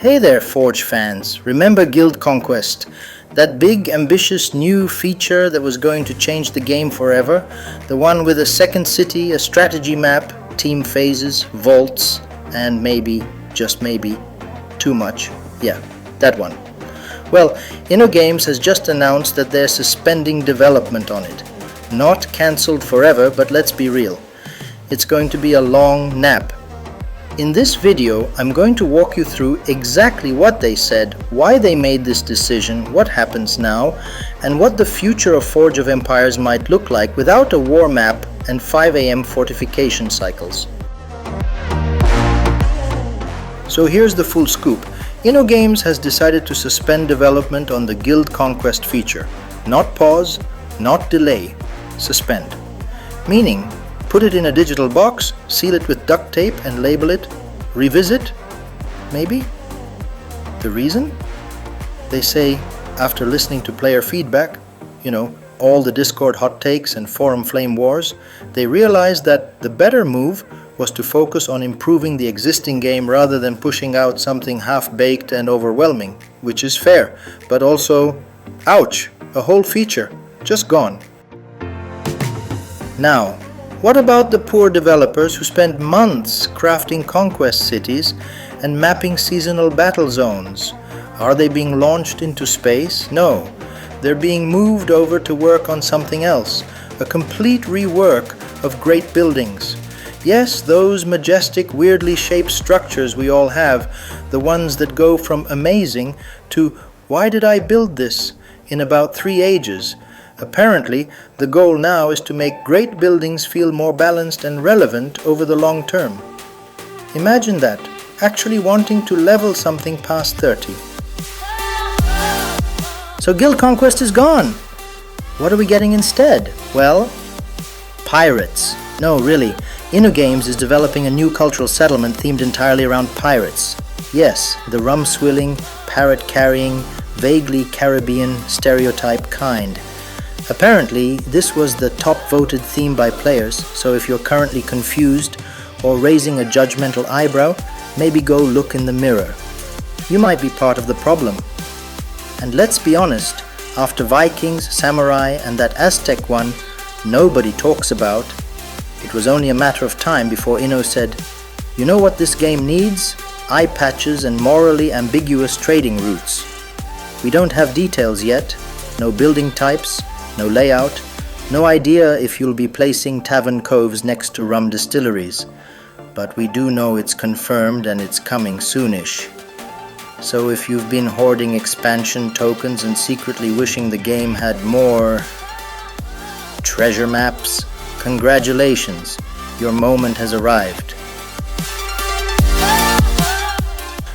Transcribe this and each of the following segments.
Hey there, Forge fans. Remember Guild Conquest? That big, ambitious new feature that was going to change the game forever? The one with a second city, a strategy map, team phases, vaults, and maybe, just maybe, too much. Yeah, that one. Well, InnoGames has just announced that they're suspending development on it. Not cancelled forever, but let's be real. It's going to be a long nap. In this video, I'm going to walk you through exactly what they said, why they made this decision, what happens now, and what the future of Forge of Empires might look like without a war map and 5 AM fortification cycles. So here's the full scoop. InnoGames has decided to suspend development on the Guild Conquest feature. Not pause, not delay, suspend. Meaning, put it in a digital box, seal it with duct tape and label it, revisit, maybe? The reason? They say, after listening to player feedback, all the Discord hot takes and forum flame wars, they realized that the better move was to focus on improving the existing game rather than pushing out something half-baked and overwhelming, which is fair, but also, ouch, a whole feature, just gone. Now, what about the poor developers who spent months crafting conquest cities and mapping seasonal battle zones? Are they being launched into space? No, they're being moved over to work on something else, a complete rework of great buildings. Yes, those majestic, weirdly shaped structures we all have, the ones that go from amazing to why did I build this in about 3 ages? Apparently, the goal now is to make great buildings feel more balanced and relevant over the long term. Imagine that, actually wanting to level something past 30. So Guild Conquest is gone. What are we getting instead? Well, pirates. No, really. InnoGames is developing a new cultural settlement themed entirely around pirates. Yes, the rum-swilling, parrot-carrying, vaguely Caribbean stereotype kind. Apparently, this was the top-voted theme by players, so if you're currently confused or raising a judgmental eyebrow, maybe go look in the mirror. You might be part of the problem. And let's be honest, after Vikings, Samurai, and that Aztec one nobody talks about, it was only a matter of time before Inno said, "You know what this game needs? Eye patches and morally ambiguous trading routes." We don't have details yet, no building types, no layout, no idea if you'll be placing tavern coves next to rum distilleries. But we do know it's confirmed and it's coming soonish. So if you've been hoarding expansion tokens and secretly wishing the game had more treasure maps, congratulations, your moment has arrived.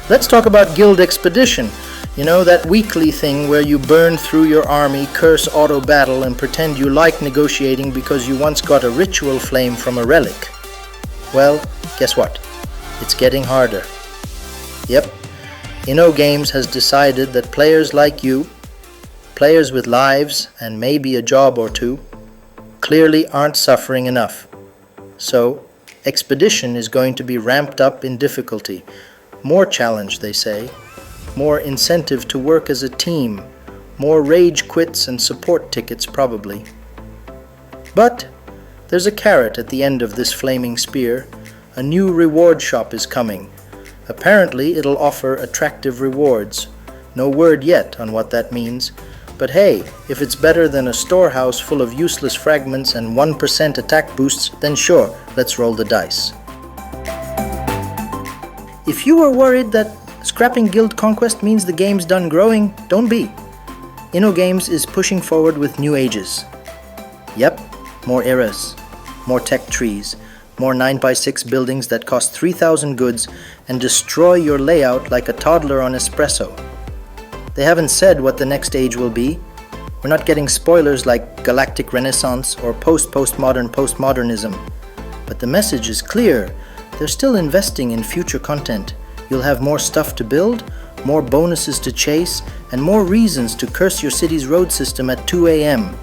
Let's talk about Guild Expedition. That weekly thing where you burn through your army, curse auto battle, and pretend you like negotiating because you once got a ritual flame from a relic. Well, guess what? It's getting harder. Yep, InnoGames has decided that players like you, players with lives and maybe a job or two, clearly aren't suffering enough. So, Expedition is going to be ramped up in difficulty. More challenge, they say. More incentive to work as a team, more rage quits and support tickets probably. But there's a carrot at the end of this flaming spear. A new reward shop is coming. Apparently it'll offer attractive rewards. No word yet on what that means, but hey, if it's better than a storehouse full of useless fragments and 1% attack boosts, then sure, let's roll the dice. If you were worried that scrapping Guild Conquest means the game's done growing, don't be. InnoGames is pushing forward with new ages. Yep, more eras, more tech trees, more 9x6 buildings that cost 3,000 goods and destroy your layout like a toddler on espresso. They haven't said what the next age will be. We're not getting spoilers like Galactic Renaissance or postmodern postmodernism. But the message is clear. They're still investing in future content. You'll have more stuff to build, more bonuses to chase, and more reasons to curse your city's road system at 2 AM.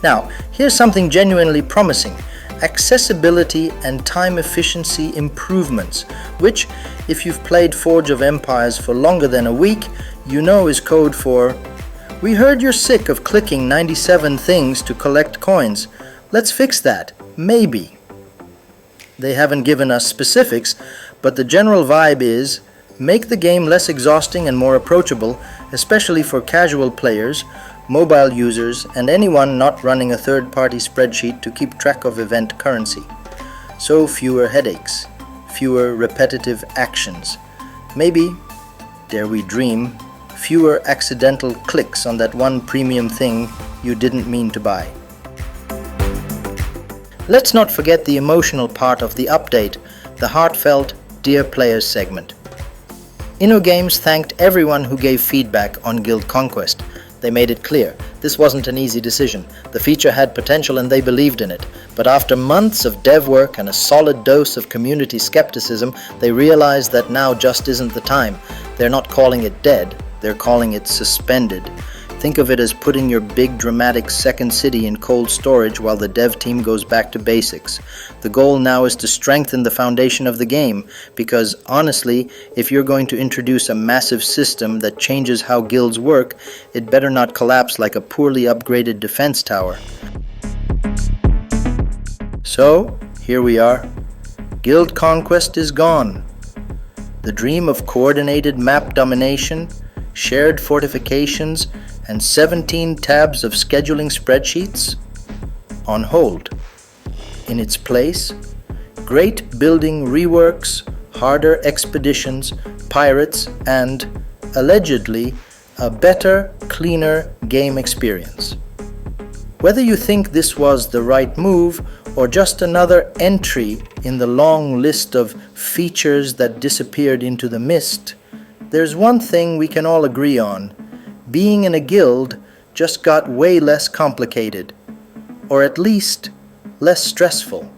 Now, here's something genuinely promising. accessibility and time efficiency improvements, which, if you've played Forge of Empires for longer than a week, you know is code for "We heard you're sick of clicking 97 things to collect coins. Let's fix that, maybe." They haven't given us specifics, but the general vibe is make the game less exhausting and more approachable, especially for casual players, mobile users, and anyone not running a third-party spreadsheet to keep track of event currency. So fewer headaches, fewer repetitive actions. Maybe, dare we dream, fewer accidental clicks on that one premium thing you didn't mean to buy. Let's not forget the emotional part of the update, the heartfelt Dear Players segment. InnoGames thanked everyone who gave feedback on Guild Conquest. They made it clear, this wasn't an easy decision. The feature had potential and they believed in it. But after months of dev work and a solid dose of community skepticism, they realized that now just isn't the time. They're not calling it dead, they're calling it suspended. Think of it as putting your big dramatic second city in cold storage while the dev team goes back to basics. The goal now is to strengthen the foundation of the game, because honestly, if you're going to introduce a massive system that changes how guilds work, it better not collapse like a poorly upgraded defense tower. So, here we are. Guild Conquest is gone. The dream of coordinated map domination, shared fortifications, and 17 tabs of scheduling spreadsheets? On hold. In its place, great building reworks, harder expeditions, pirates, and, allegedly, a better, cleaner game experience. Whether you think this was the right move or just another entry in the long list of features that disappeared into the mist, there's one thing we can all agree on. Being in a guild just got way less complicated, or at least less stressful,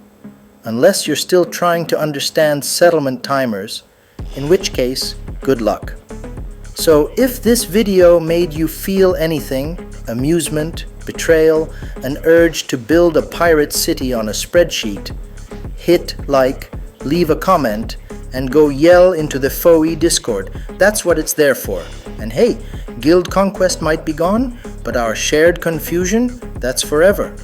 unless you're still trying to understand settlement timers, in which case, good luck. So if this video made you feel anything, amusement, betrayal, an urge to build a pirate city on a spreadsheet, hit like, leave a comment, and go yell into the FOE Discord. That's what it's there for. And hey, Guild Conquest might be gone, but our shared confusion, that's forever.